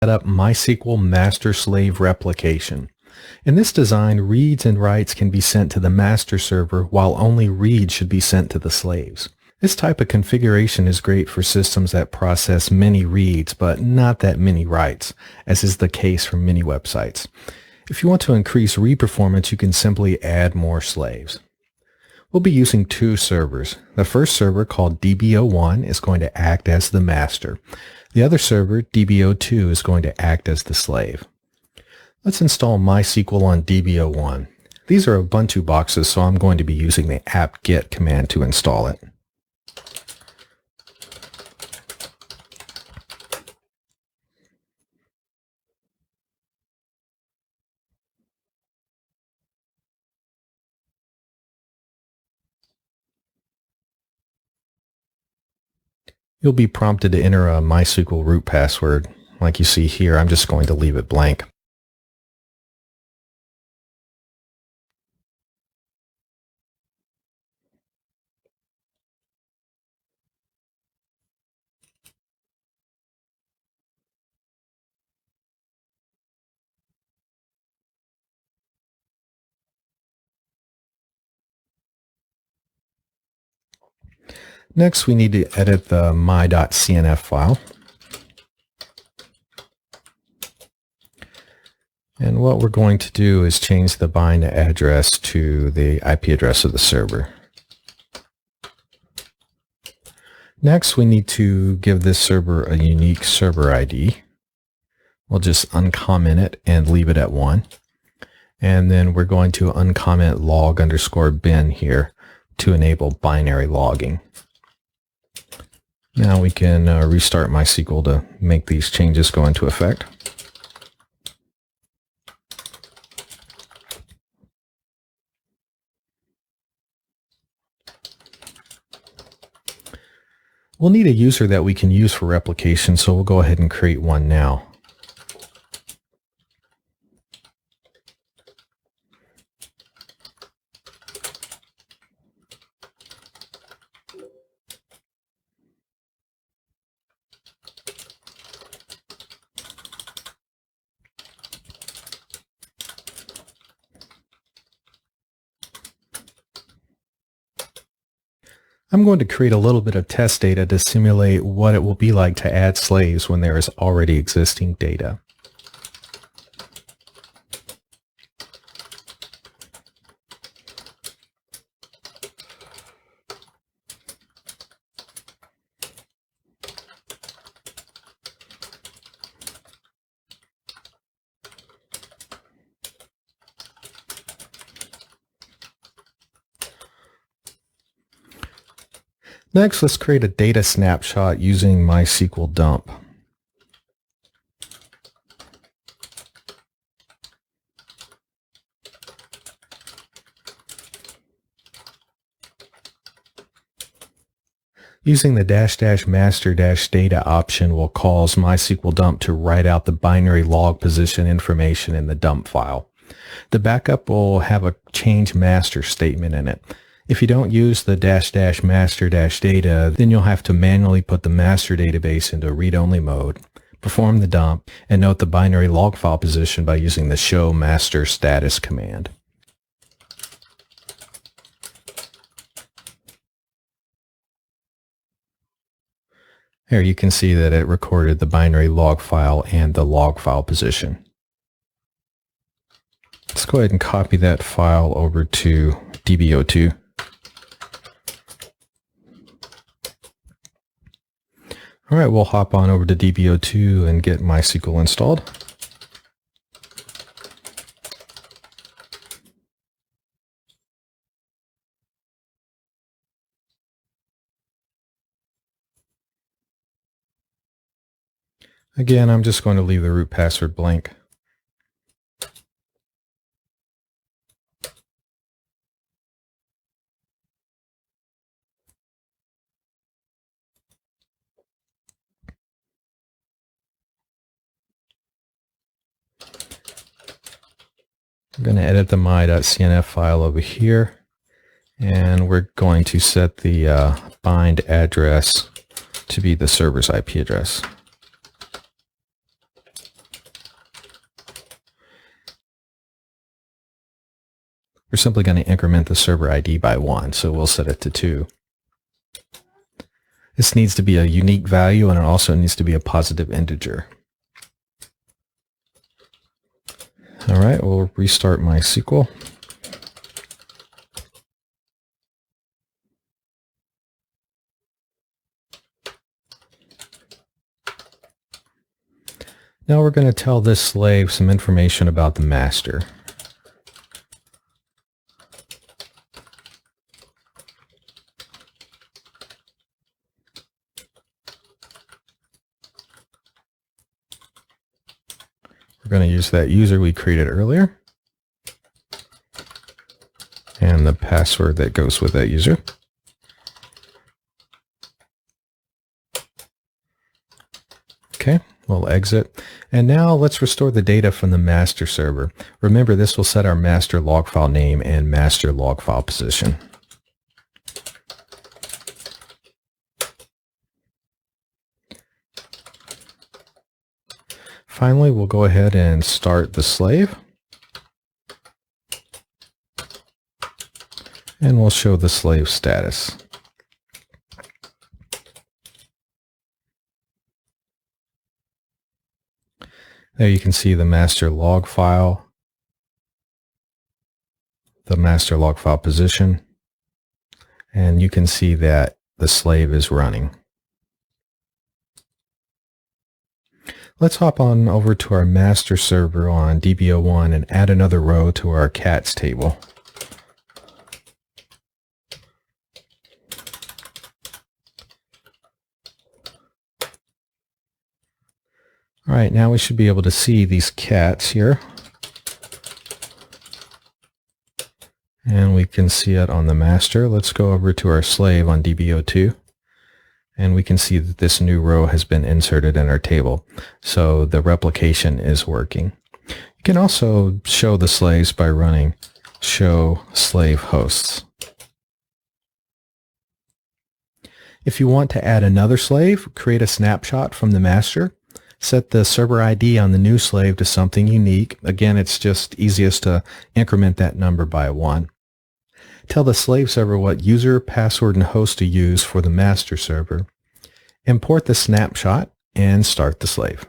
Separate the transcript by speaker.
Speaker 1: Set up MySQL Master-Slave Replication. In this design, reads and writes can be sent to the master server while only reads should be sent to the slaves. This type of configuration is great for systems that process many reads but not that many writes, as is the case for many websites. If you want to increase read performance, you can simply add more slaves. We'll be using two servers. The first server, called DB01, is going to act as the master. The other server, DB02, is going to act as the slave. Let's install MySQL on DB01. These are Ubuntu boxes, so I'm going to be using the apt-get command to install it. You'll be prompted to enter a MySQL root password. Like you see here, I'm just going to leave it blank. Next, we need to edit the my.cnf file. And what we're going to do is change the bind address to the IP address of the server. Next, we need to give this server a unique server ID. We'll just uncomment it and leave it at 1. And then we're going to uncomment log_bin here to enable binary logging. Now we can restart MySQL to make these changes go into effect. We'll need a user that we can use for replication, so we'll go ahead and create one now. I'm going to create a little bit of test data to simulate what it will be like to add slaves when there is already existing data. Next, let's create a data snapshot using MySQL dump. Using the --master-data option will cause MySQL dump to write out the binary log position information in the dump file. The backup will have a change master statement in it. If you don't use the --master-data, then you'll have to manually put the master database into read-only mode, perform the dump, and note the binary log file position by using the show master status command. Here you can see that it recorded the binary log file and the log file position. Let's go ahead and copy that file over to DB02. All right, we'll hop on over to DB02 and get MySQL installed. Again, I'm just going to leave the root password blank. I'm going to edit the my.cnf file over here, and we're going to set the bind address to be the server's IP address. We're simply going to increment the server ID by 1, so we'll set it to 2. This needs to be a unique value, and it also needs to be a positive integer. All right, we'll restart MySQL. Now we're going to tell this slave some information about the master. We're going to use that user we created earlier and the password that goes with that user. Okay, we'll exit. And now let's restore the data from the master server. Remember, this will set our master log file name and master log file position. Finally, we'll go ahead and start the slave. And we'll show the slave status. There you can see the master log file, the master log file position, and you can see that the slave is running. Let's hop on over to our master server on DB01 and add another row to our cats table. All right, now we should be able to see these cats here. And we can see it on the master. Let's go over to our slave on DB02. And we can see that this new row has been inserted in our table. So the replication is working. You can also show the slaves by running show slave hosts. If you want to add another slave, create a snapshot from the master. Set the server ID on the new slave to something unique. Again, it's just easiest to increment that number by 1. Tell the slave server what user, password, and host to use for the master server. Import the snapshot and start the slave.